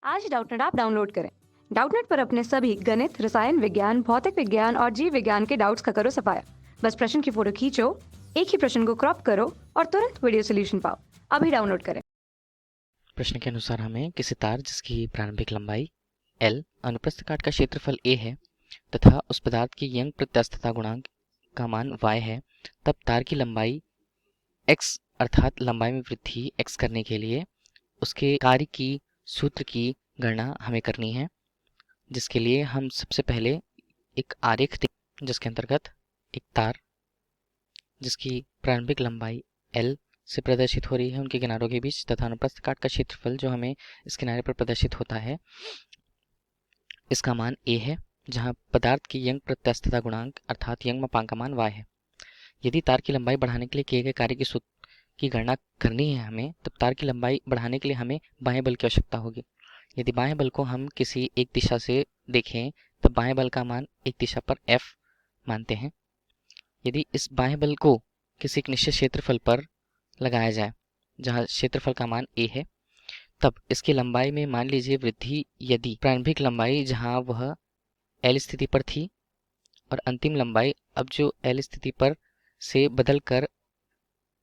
आज ही Doubtnut app download करें। Doubtnut पर अपने सभी गणित, रसायन विज्ञान, भौतिक विज्ञान और जीव विज्ञान के डाउट्स का करो सफाया। बस प्रश्न की फोटो खींचो, एक ही प्रश्न को क्रॉप करो और तुरंत वीडियो सोल्यूशन पाओ। अभी डाउनलोड करें। प्रश्न के अनुसार हमें किसी तार जिसकी प्रारंभिक लंबाई L, अनुप्रस्थ काट का क्षेत्रफल A है तथा उस पदार्थ की यंग प्रत्यास्थता गुणांक का मान y है, तब तार की लंबाई x अर्थात लंबाई में वृद्धि x करने के लिए उसके कार्य की सूत्र की गणना हमें करनी है। जिसके लिए हम सबसे पहले एक आरेख दें जिसके अंतर्गत एक तार जिसकी प्रारंभिक लंबाई L से प्रदर्शित हो रही है उनके किनारों के बीच तथा अनुप्रस्थ काट का क्षेत्रफल जो हमें इस किनारे पर प्रदर्शित होता है इसका मान a है, जहां पदार्थ की यंग प्रत्यास्थता गुणांक अर्थात यंग मापांक का मान y है। यदि तार की लंबाई बढ़ाने के लिए किए गए कार्य की सूत्र की गणना करनी है हमें, तब तार की लंबाई बढ़ाने के लिए हमें बाह्य बल की आवश्यकता होगी। यदि बाह्य बल को हम किसी एक दिशा से देखें तब बाह्य बल का मान एक दिशा पर F मानते हैं। यदि इस बाह्य बल को किसी एक निश्चित क्षेत्रफल पर लगाया जाए जहाँ क्षेत्रफल का मान a है, तब इसकी लंबाई में मान लीजिए वृद्धि यदि प्रारंभिक लंबाई जहाँ वह L स्थिति पर थी और अंतिम लंबाई अब जो L स्थिति पर से बदल कर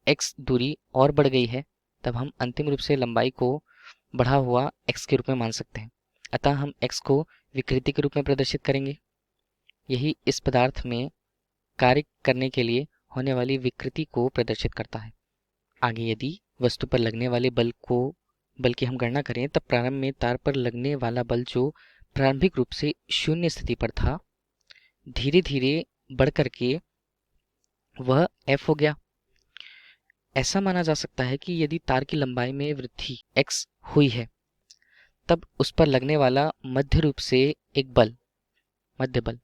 x दूरी और बढ़ गई है, तब हम अंतिम रूप से लंबाई को बढ़ा हुआ x के रूप में मान सकते हैं। अतः हम x को विकृति के रूप में प्रदर्शित करेंगे। यही इस पदार्थ में कार्य करने के लिए होने वाली विकृति को प्रदर्शित करता है। आगे यदि वस्तु पर लगने वाले बल की हम गणना करें, तब प्रारंभ में तार पर लगने वाला बल जो प्रारंभिक रूप से शून्य स्थिति पर था, धीरे धीरे बढ़ करके वह F हो गया। ऐसा माना जा सकता है कि यदि तार की लंबाई में वृद्धि x हुई है, तब उस पर लगने वाला मध्य रूप से एक बल, मध्य बल,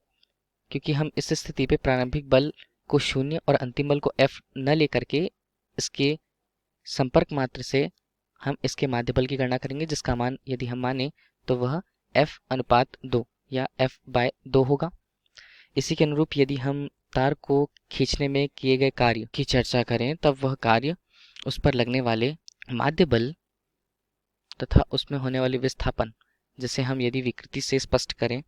क्योंकि हम इस स्थिति पे प्रारंभिक बल को शून्य और अंतिम बल को F न लेकर के इसके संपर्क मात्र से हम इसके माध्य बल की गणना करेंगे, जिसका मान यदि हम माने तो वह F/2 या F/2 होगा। इसी के अनुरूप यदि हम तार को खींचने में किए गए कार्य की चर्चा करें, तब वह कार्य उस पर लगने वाले माध्य बल तथा उसमें होने वाले विस्थापन, जिसे हम यदि विकृति से स्पष्ट करें,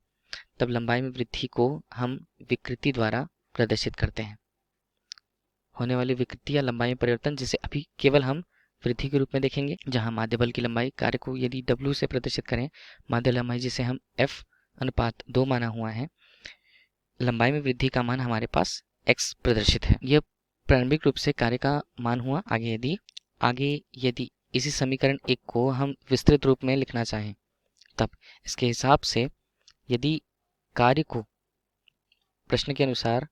तब लंबाई में वृद्धि को हम विकृति द्वारा प्रदर्शित करते हैं। होने वाली विकृति या लंबाई में परिवर्तन जिसे अभी केवल हम वृद्धि के रूप में देखेंगे, जहां माध्य बल की लंबाई कार्य को यदि W से प्रदर्शित करें, माध्य लंबाई जिसे हम F/2 माना हुआ है, लंबाई में वृद्धि का मान हमारे पास x प्रदर्शित है। यह प्रारंभिक रूप से कार्य का मान हुआ। आगे यदि इसी समीकरण 1 को हम विस्तृत रूप में लिखना चाहें, तब इसके हिसाब से यदि कार्य को प्रश्न के अनुसार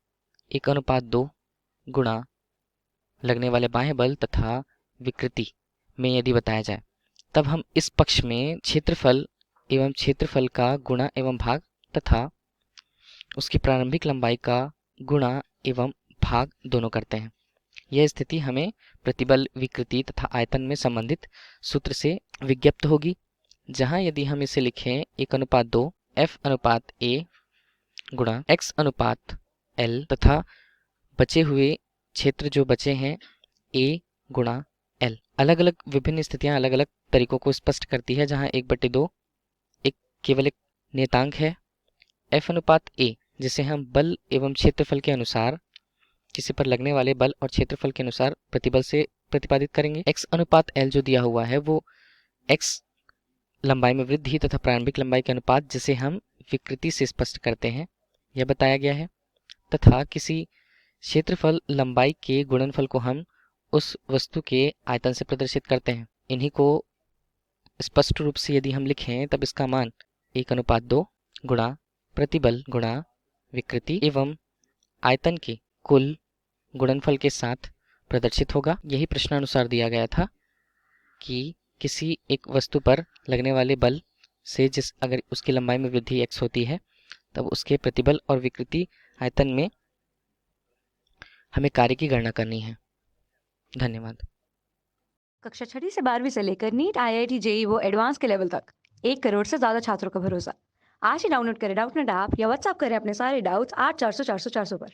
1:2 गुणा लगने वाले बाह्य बल तथा विकृति में यदि बताया जाए, तब हम इस पक्ष में क्षेत्रफल एवं क्षेत्रफल का गुणा एवं भाग तथा उसकी प्रारंभिक लंबाई का गुणा एवं भाग दोनों करते हैं। यह स्थिति हमें प्रतिबल, विकृति तथा आयतन में संबंधित सूत्र से विज्ञप्त होगी, जहां यदि हम इसे लिखें 1:2 F/A गुणा x/L तथा बचे हुए क्षेत्र जो बचे हैं A गुणा L। अलग अलग विभिन्न स्थितियां अलग अलग तरीकों को स्पष्ट करती है, जहां 1/2 केवल एक नियतांक है। F/A जिसे हम बल एवं क्षेत्रफल के अनुसार किसी पर लगने वाले बल और क्षेत्रफल के अनुसार प्रतिबल से प्रतिपादित करेंगे। x/L जो दिया हुआ है वो x लंबाई में वृद्धि तथा प्रारंभिक लंबाई के अनुपात जिसे हम विकृति से स्पष्ट करते हैं, यह बताया गया है। तथा किसी क्षेत्रफल लंबाई के गुणनफल को हम उस वस्तु के आयतन से प्रदर्शित करते हैं। इन्हीं को स्पष्ट रूप से यदि हम लिखें, तब इसका मान 1:2 गुणा प्रतिबल गुणा विकृति एवं आयतन के कुल गुणनफल के साथ प्रदर्शित होगा। यही प्रश्नानुसार दिया गया था कि किसी एक वस्तु पर लगने वाले बल से अगर उसकी लंबाई में वृद्धि x होती है, तब उसके प्रतिबल और विकृति आयतन में हमें कार्य की गणना करनी है। धन्यवाद। कक्षा 6 से 12वीं से लेकर नीट, IIT, JEE वो एडवांस के लेवल तक 1 करोड़ से ज्यादा छात्रों का भरोसा। आज ही डाउनलोड करें डाउटनेट ऐप या व्हाट्सएप करें अपने सारे डाउट्स 8400 400 400 पर।